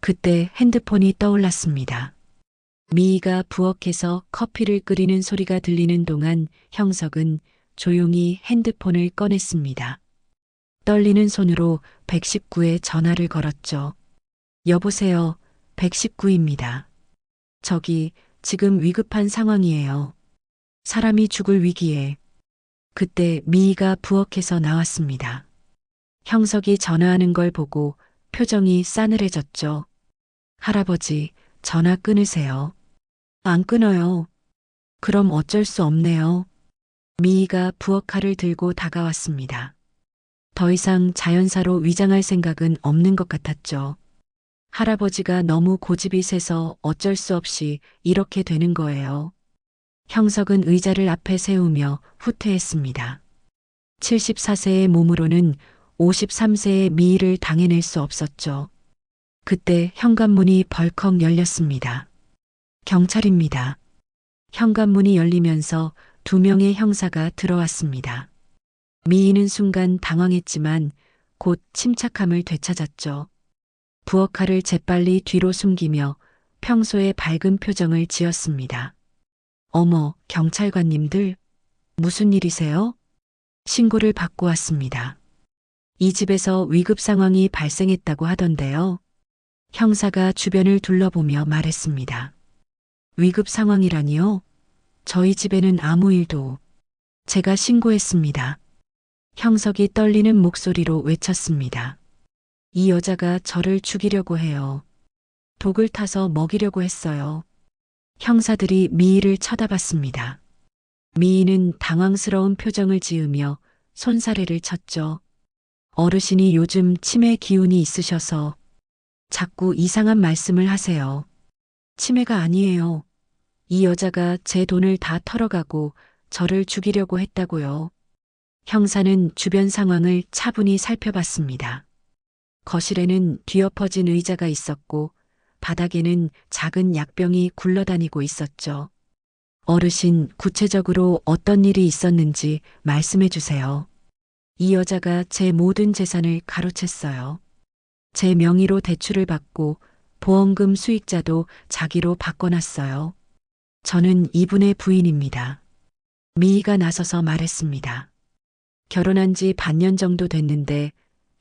그때 핸드폰이 떠올랐습니다. 미희가 부엌에서 커피를 끓이는 소리가 들리는 동안 형석은 조용히 핸드폰을 꺼냈습니다. 떨리는 손으로 119에 전화를 걸었죠. 여보세요, 119입니다. 저기 지금 위급한 상황이에요. 사람이 죽을 위기에. 그때 미희가 부엌에서 나왔습니다. 형석이 전화하는 걸 보고 표정이 싸늘해졌죠. 할아버지, 전화 끊으세요. 안 끊어요. 그럼 어쩔 수 없네요. 미희가 부엌 칼을 들고 다가왔습니다. 더 이상 자연사로 위장할 생각은 없는 것 같았죠. 할아버지가 너무 고집이 세서 어쩔 수 없이 이렇게 되는 거예요. 형석은 의자를 앞에 세우며 후퇴했습니다. 74세의 몸으로는 53세의 미희를 당해낼 수 없었죠. 그때 현관문이 벌컥 열렸습니다. 경찰입니다. 현관문이 열리면서 2명의 형사가 들어왔습니다. 미희는 순간 당황했지만 곧 침착함을 되찾았죠. 부엌 칼을 재빨리 뒤로 숨기며 평소의 밝은 표정을 지었습니다. 어머, 경찰관님들, 무슨 일이세요? 신고를 받고 왔습니다. 이 집에서 위급 상황이 발생했다고 하던데요. 형사가 주변을 둘러보며 말했습니다. 위급 상황이라니요? 저희 집에는 아무 일도. 제가 신고했습니다. 형석이 떨리는 목소리로 외쳤습니다. 이 여자가 저를 죽이려고 해요. 독을 타서 먹이려고 했어요. 형사들이 미희를 쳐다봤습니다. 미희는 당황스러운 표정을 지으며 손사래를 쳤죠. 어르신이 요즘 치매 기운이 있으셔서 자꾸 이상한 말씀을 하세요. 치매가 아니에요. 이 여자가 제 돈을 다 털어가고 저를 죽이려고 했다고요. 형사는 주변 상황을 차분히 살펴봤습니다. 거실에는 뒤엎어진 의자가 있었고 바닥에는 작은 약병이 굴러다니고 있었죠. 어르신, 구체적으로 어떤 일이 있었는지 말씀해 주세요. 이 여자가 제 모든 재산을 가로챘어요. 제 명의로 대출을 받고 보험금 수익자도 자기로 바꿔놨어요. 저는 이분의 부인입니다. 미희가 나서서 말했습니다. 결혼한 지 반년 정도 됐는데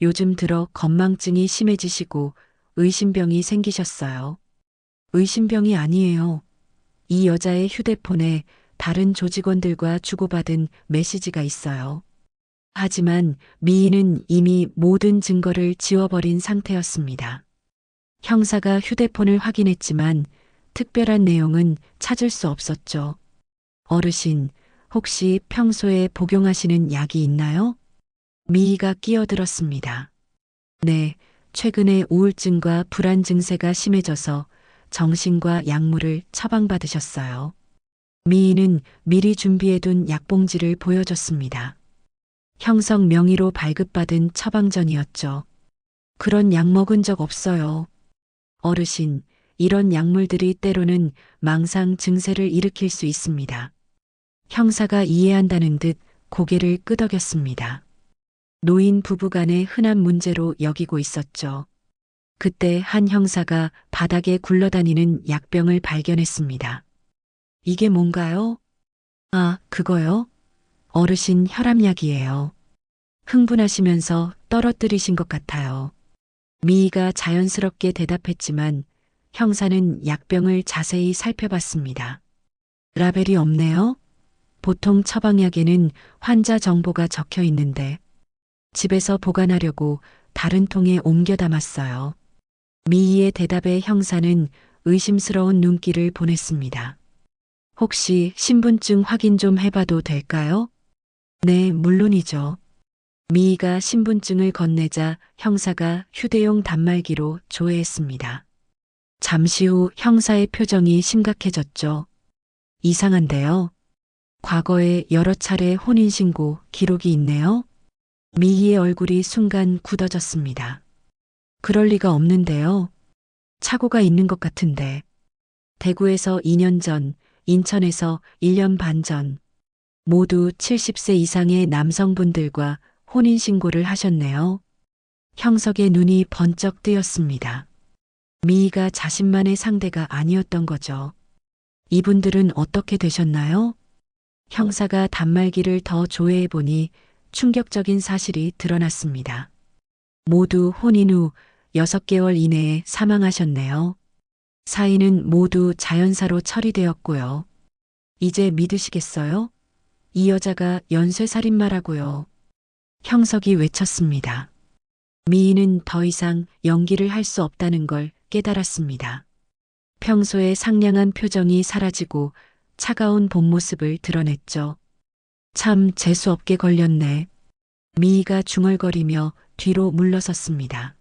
요즘 들어 건망증이 심해지시고 의심병이 생기셨어요. 의심병이 아니에요. 이 여자의 휴대폰에 다른 조직원들과 주고받은 메시지가 있어요. 하지만 미희는 이미 모든 증거를 지워버린 상태였습니다. 형사가 휴대폰을 확인했지만 특별한 내용은 찾을 수 없었죠. 어르신, 혹시 평소에 복용하시는 약이 있나요? 미희가 끼어들었습니다. 네, 최근에 우울증과 불안 증세가 심해져서 정신과 약물을 처방받으셨어요. 미희는 미리 준비해둔 약봉지를 보여줬습니다. 형석 명의로 발급받은 처방전이었죠. 그런 약 먹은 적 없어요. 어르신, 이런 약물들이 때로는 망상 증세를 일으킬 수 있습니다. 형사가 이해한다는 듯 고개를 끄덕였습니다. 노인 부부간의 흔한 문제로 여기고 있었죠. 그때 한 형사가 바닥에 굴러다니는 약병을 발견했습니다. 이게 뭔가요? 아, 그거요? 어르신 혈압약이에요. 흥분하시면서 떨어뜨리신 것 같아요. 미희가 자연스럽게 대답했지만 형사는 약병을 자세히 살펴봤습니다. 라벨이 없네요. 보통 처방약에는 환자 정보가 적혀 있는데 집에서 보관하려고 다른 통에 옮겨 담았어요. 미희의 대답에 형사는 의심스러운 눈길을 보냈습니다. 혹시 신분증 확인 좀 해봐도 될까요? 네, 물론이죠. 미희가 신분증을 건네자 형사가 휴대용 단말기로 조회했습니다. 잠시 후 형사의 표정이 심각해졌죠. 이상한데요. 과거에 여러 차례 혼인신고 기록이 있네요. 미희의 얼굴이 순간 굳어졌습니다. 그럴 리가 없는데요. 착오가 있는 것 같은데. 대구에서 2년 전, 인천에서 1년 반 전, 모두 70세 이상의 남성분들과 혼인신고를 하셨네요. 형석의 눈이 번쩍 뜨였습니다. 미희가 자신만의 상대가 아니었던 거죠. 이분들은 어떻게 되셨나요? 형사가 단말기를 더 조회해 보니 충격적인 사실이 드러났습니다. 모두 혼인 후 6개월 이내에 사망하셨네요. 사인은 모두 자연사로 처리되었고요. 이제 믿으시겠어요? 이 여자가 연쇄살인마라고요. 형석이 외쳤습니다. 미희는 더 이상 연기를 할 수 없다는 걸 깨달았습니다. 평소의 상냥한 표정이 사라지고 차가운 본 모습을 드러냈죠. 참 재수없게 걸렸네. 미희가 중얼거리며 뒤로 물러섰습니다.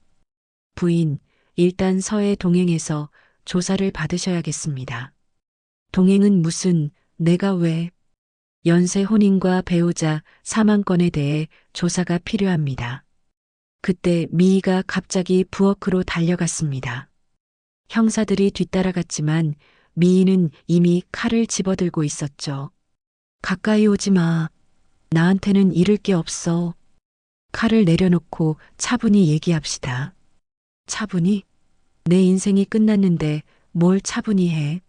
부인, 일단 서해 동행해서 조사를 받으셔야겠습니다. 동행은 무슨, 내가 왜? 연쇄 혼인과 배우자 사망건에 대해 조사가 필요합니다. 그때 미희가 갑자기 부엌으로 달려갔습니다. 형사들이 뒤따라갔지만 미희는 이미 칼을 집어들고 있었죠. 가까이 오지 마. 나한테는 잃을 게 없어. 칼을 내려놓고 차분히 얘기합시다. 차분히? 내 인생이 끝났는데 뭘 차분히 해?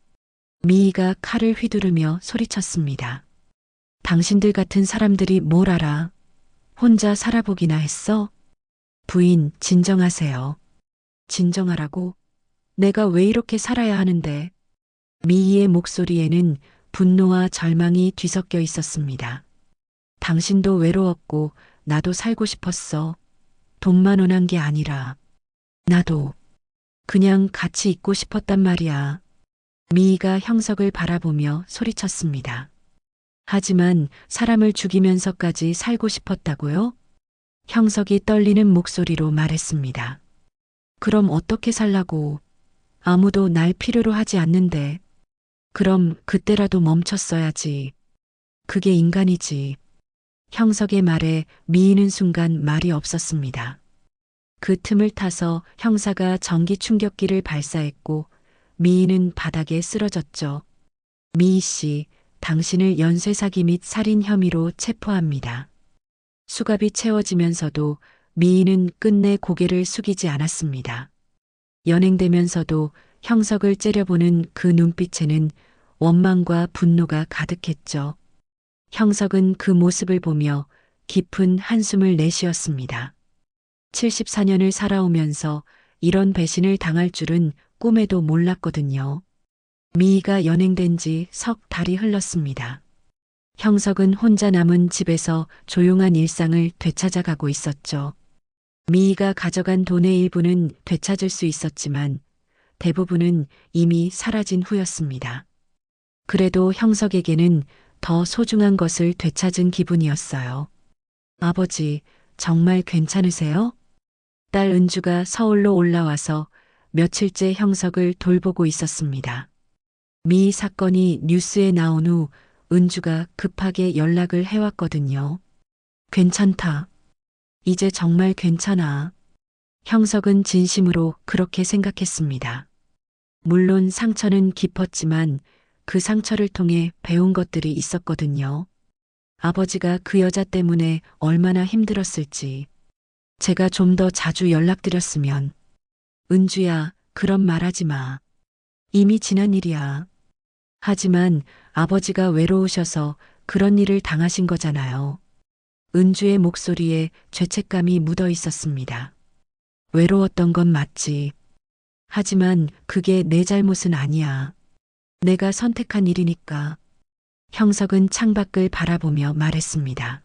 미희가 칼을 휘두르며 소리쳤습니다. 당신들 같은 사람들이 뭘 알아? 혼자 살아보기나 했어? 부인, 진정하세요. 진정하라고? 내가 왜 이렇게 살아야 하는데? 미희의 목소리에는 분노와 절망이 뒤섞여 있었습니다. 당신도 외로웠고 나도 살고 싶었어. 돈만 원한 게 아니라 나도 그냥 같이 있고 싶었단 말이야. 미희가 형석을 바라보며 소리쳤습니다. 하지만 사람을 죽이면서까지 살고 싶었다고요? 형석이 떨리는 목소리로 말했습니다. 그럼 어떻게 살라고? 아무도 날 필요로 하지 않는데. 그럼 그때라도 멈췄어야지. 그게 인간이지. 형석의 말에 미희는 순간 말이 없었습니다. 그 틈을 타서 형사가 전기 충격기를 발사했고 미희는 바닥에 쓰러졌죠. 미희 씨, 당신을 연쇄사기 및 살인 혐의로 체포합니다. 수갑이 채워지면서도 미희는 끝내 고개를 숙이지 않았습니다. 연행되면서도 형석을 째려보는 그 눈빛에는 원망과 분노가 가득했죠. 형석은 그 모습을 보며 깊은 한숨을 내쉬었습니다. 74년을 살아오면서 이런 배신을 당할 줄은 꿈에도 몰랐거든요. 미희가 연행된 지 석 달이 흘렀습니다. 형석은 혼자 남은 집에서 조용한 일상을 되찾아가고 있었죠. 미희가 가져간 돈의 일부는 되찾을 수 있었지만 대부분은 이미 사라진 후였습니다. 그래도 형석에게는 더 소중한 것을 되찾은 기분이었어요. 아버지, 정말 괜찮으세요? 딸 은주가 서울로 올라와서 며칠째 형석을 돌보고 있었습니다. 미희 사건이 뉴스에 나온 후 은주가 급하게 연락을 해왔거든요. 괜찮다. 이제 정말 괜찮아. 형석은 진심으로 그렇게 생각했습니다. 물론 상처는 깊었지만 그 상처를 통해 배운 것들이 있었거든요. 아버지가 그 여자 때문에 얼마나 힘들었을지. 제가 좀 더 자주 연락드렸으면. 은주야, 그런 말 하지 마. 이미 지난 일이야. 하지만 아버지가 외로우셔서 그런 일을 당하신 거잖아요. 은주의 목소리에 죄책감이 묻어 있었습니다. 외로웠던 건 맞지. 하지만 그게 내 잘못은 아니야. 내가 선택한 일이니까. 형석은 창밖을 바라보며 말했습니다.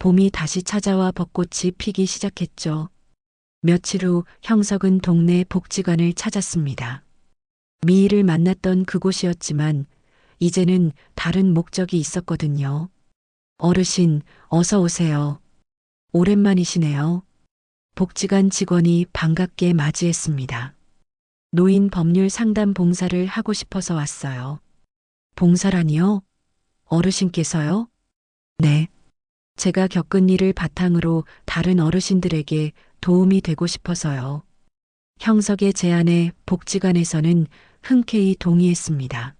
봄이 다시 찾아와 벚꽃이 피기 시작했죠. 며칠 후 형석은 동네 복지관을 찾았습니다. 미희를 만났던 그곳이었지만 이제는 다른 목적이 있었거든요. 어르신, 어서 오세요. 오랜만이시네요. 복지관 직원이 반갑게 맞이했습니다. 노인 법률 상담 봉사를 하고 싶어서 왔어요. 봉사라니요? 어르신께서요? 네. 제가 겪은 일을 바탕으로 다른 어르신들에게 도움이 되고 싶어서요. 형석의 제안에 복지관에서는 흔쾌히 동의했습니다.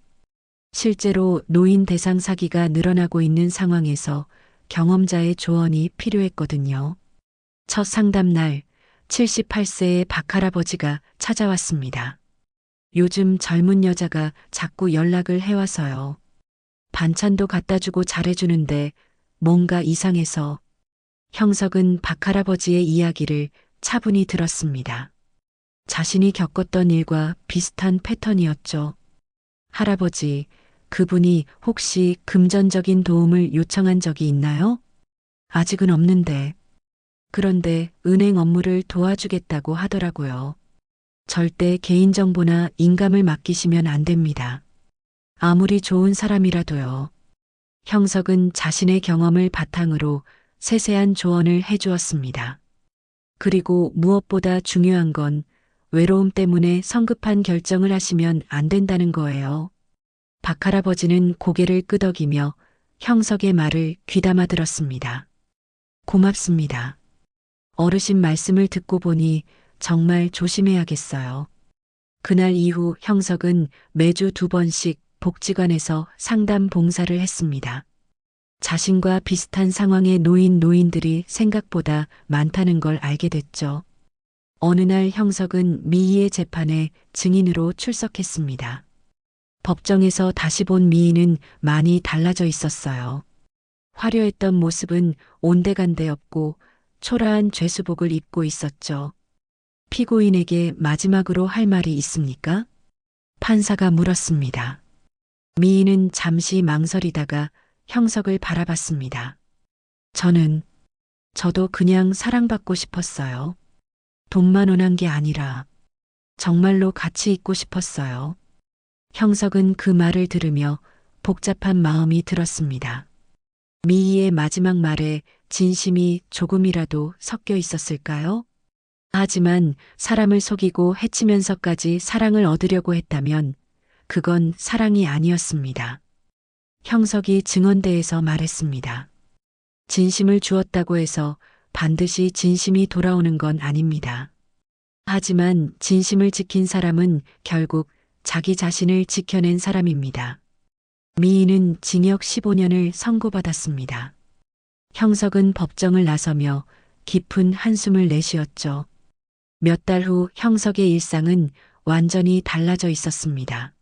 실제로 노인 대상 사기가 늘어나고 있는 상황에서 경험자의 조언이 필요했거든요. 첫 상담날 78세의 박할아버지가 찾아왔습니다. 요즘 젊은 여자가 자꾸 연락을 해와서요. 반찬도 갖다 주고 잘해주는데 뭔가 이상해서. 형석은 박할아버지의 이야기를 차분히 들었습니다. 자신이 겪었던 일과 비슷한 패턴이었죠. 할아버지, 그분이 혹시 금전적인 도움을 요청한 적이 있나요? 아직은 없는데. 그런데 은행 업무를 도와주겠다고 하더라고요. 절대 개인정보나 인감을 맡기시면 안 됩니다. 아무리 좋은 사람이라도요. 형석은 자신의 경험을 바탕으로 세세한 조언을 해주었습니다. 그리고 무엇보다 중요한 건 외로움 때문에 성급한 결정을 하시면 안 된다는 거예요. 박할아버지는 고개를 끄덕이며 형석의 말을 귀담아 들었습니다. 고맙습니다. 어르신 말씀을 듣고 보니 정말 조심해야겠어요. 그날 이후 형석은 매주 2번씩 복지관에서 상담 봉사를 했습니다. 자신과 비슷한 상황에 놓인 노인들이 생각보다 많다는 걸 알게 됐죠. 어느 날 형석은 미희의 재판에 증인으로 출석했습니다. 법정에서 다시 본 미희는 많이 달라져 있었어요. 화려했던 모습은 온데간데 없고 초라한 죄수복을 입고 있었죠. 피고인에게 마지막으로 할 말이 있습니까? 판사가 물었습니다. 미희는 잠시 망설이다가 형석을 바라봤습니다. 저도 그냥 사랑받고 싶었어요. 돈만 원한 게 아니라 정말로 같이 있고 싶었어요. 형석은 그 말을 들으며 복잡한 마음이 들었습니다. 미희의 마지막 말에 진심이 조금이라도 섞여 있었을까요? 하지만 사람을 속이고 해치면서까지 사랑을 얻으려고 했다면 그건 사랑이 아니었습니다. 형석이 증언대에서 말했습니다. 진심을 주었다고 해서 반드시 진심이 돌아오는 건 아닙니다. 하지만 진심을 지킨 사람은 결국 자기 자신을 지켜낸 사람입니다. 미희는 징역 15년을 선고받았습니다. 형석은 법정을 나서며 깊은 한숨을 내쉬었죠. 몇 달 후 형석의 일상은 완전히 달라져 있었습니다.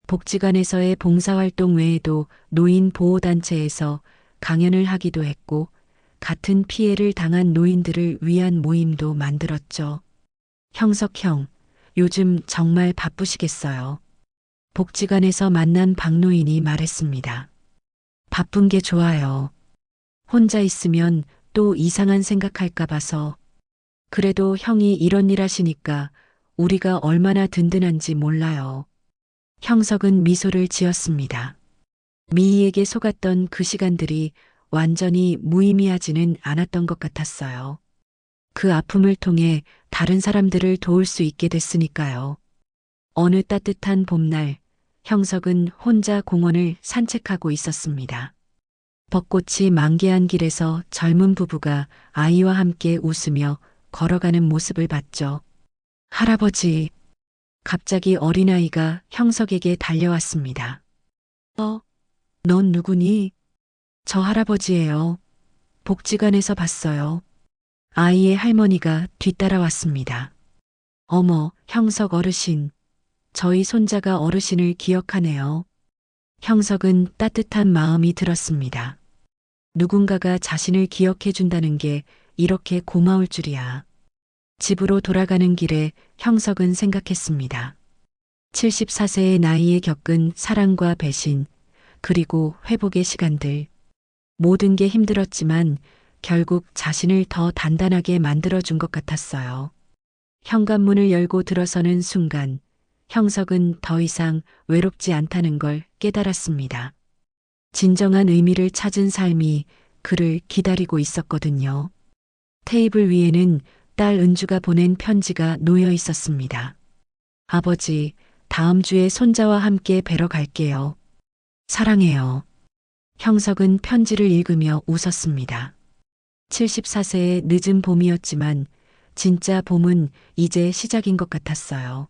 복지관에서의 봉사활동 외에도 노인 보호단체에서 강연을 하기도 했고 같은 피해를 당한 노인들을 위한 모임도 만들었죠. 형석 형, 요즘 정말 바쁘시겠어요. 복지관에서 만난 박노인이 말했습니다. 바쁜 게 좋아요. 혼자 있으면 또 이상한 생각할까 봐서. 그래도 형이 이런 일 하시니까 우리가 얼마나 든든한지 몰라요. 형석은 미소를 지었습니다. 미희에게 속았던 그 시간들이 완전히 무의미하지는 않았던 것 같았어요. 그 아픔을 통해 다른 사람들을 도울 수 있게 됐으니까요. 어느 따뜻한 봄날, 형석은 혼자 공원을 산책하고 있었습니다. 벚꽃이 만개한 길에서 젊은 부부가 아이와 함께 웃으며 걸어가는 모습을 봤죠. 할아버지, 갑자기 어린아이가 형석에게 달려왔습니다. 넌 누구니? 저 할아버지예요. 복지관에서 봤어요. 아이의 할머니가 뒤따라왔습니다. 어머, 형석 어르신. 저희 손자가 어르신을 기억하네요. 형석은 따뜻한 마음이 들었습니다. 누군가가 자신을 기억해 준다는 게 이렇게 고마울 줄이야. 집으로 돌아가는 길에 형석은 생각했습니다. 74세의 나이에 겪은 사랑과 배신, 그리고 회복의 시간들. 모든 게 힘들었지만 결국 자신을 더 단단하게 만들어준 것 같았어요. 현관문을 열고 들어서는 순간 형석은 더 이상 외롭지 않다는 걸 깨달았습니다. 진정한 의미를 찾은 삶이 그를 기다리고 있었거든요. 테이블 위에는 딸 은주가 보낸 편지가 놓여 있었습니다. 아버지, 다음 주에 손자와 함께 뵈러 갈게요. 사랑해요. 형석은 편지를 읽으며 웃었습니다. 74세의 늦은 봄이었지만 진짜 봄은 이제 시작인 것 같았어요.